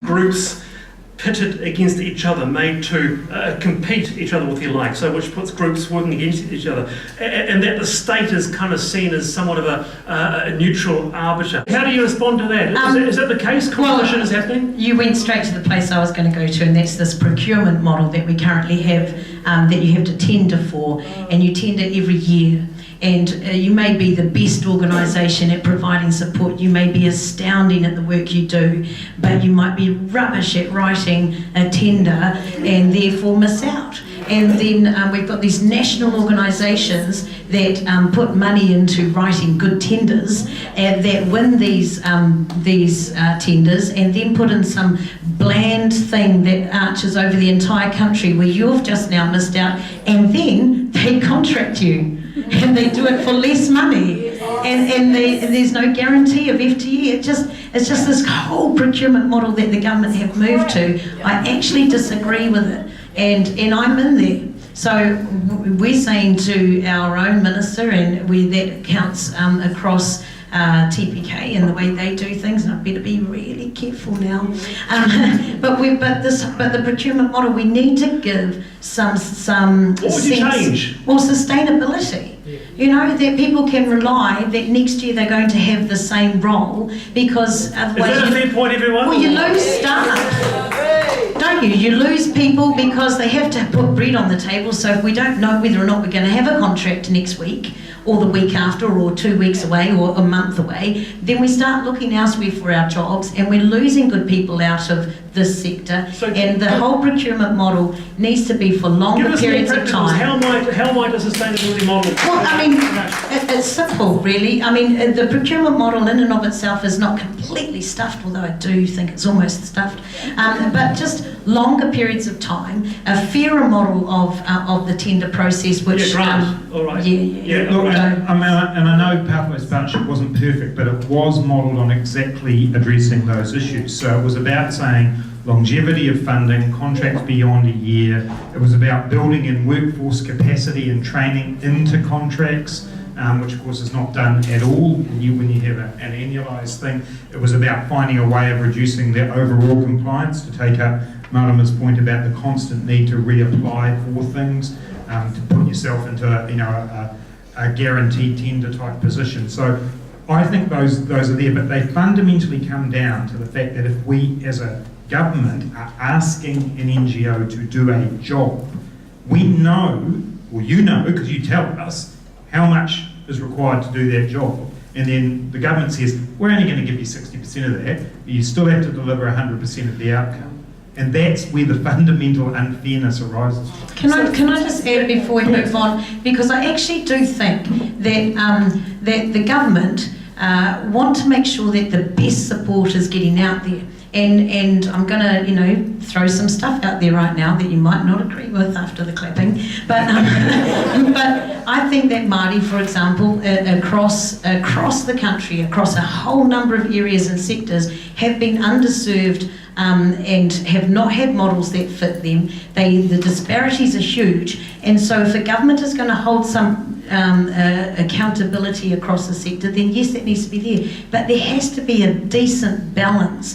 groups pitted against each other, made to compete each other with, you like, so which puts groups working against each other, and that the state is kind of seen as somewhat of a neutral arbiter. How do you respond to that? Is that the case? Competition is happening? You went straight to the place I was going to go to, and that's this procurement model that we currently have, that you have to tender for, and you tender every year. And you may be the best organisation at providing support, you may be astounding at the work you do, but you might be rubbish at writing a tender and therefore miss out. And then we've got these national organisations that put money into writing good tenders, that win these tenders, and then put in some bland thing that arches over the entire country where you've just now missed out, and then they contract you. And they do it for less money, and there's no guarantee of FTE. It's just this whole procurement model that the government have moved to. I actually disagree with it, and I'm in there. So we're saying to our own minister, and that counts across TPK and the way they do things, and I better be really careful now. But the procurement model, we need to give some what would you change? Well, sustainability. You know, that people can rely that next year they're going to have the same role, because otherwise... Is that a fair point, everyone? Well, you lose staff, don't you? You lose people because they have to put bread on the table, so if we don't know whether or not we're going to have a contract next week, or the week after, or 2 weeks away, or a month away, then we start looking elsewhere for our jobs, and we're losing good people out of this sector. So and the whole procurement model needs to be for longer periods of time. How might a sustainability model? Well, I mean, it's simple, really. I mean, the procurement model in and of itself is not completely stuffed, although I do think it's almost stuffed. But just longer periods of time, a fairer model of the tender process, which all right. Look, I know Pathways Partnership wasn't perfect, but it was modelled on exactly addressing those issues. So it was about saying longevity of funding, contracts beyond a year. It was about building in workforce capacity and training into contracts, which of course is not done at all when you have an annualised thing. It was about finding a way of reducing their overall compliance, to take up Marama's point about the constant need to reapply for things, to put yourself into a guaranteed tender type position. So I think those are there, but they fundamentally come down to the fact that if we as a government are asking an NGO to do a job, we know, or you know, because you tell us how much is required to do that job, and then the government says, we're only going to give you 60% of that, but you still have to deliver 100% of the outcome. And that's where the fundamental unfairness arises. Can I just add before we move on, because I actually do think that that the government want to make sure that the best support is getting out there. And I'm going to, throw some stuff out there right now that you might not agree with after the clapping. But but I think that Māori, for example, across the country, across a whole number of areas and sectors, have been underserved and have not had models that fit them. The disparities are huge, and so if the government is going to hold some accountability across the sector, then yes, that needs to be there. But there has to be a decent balance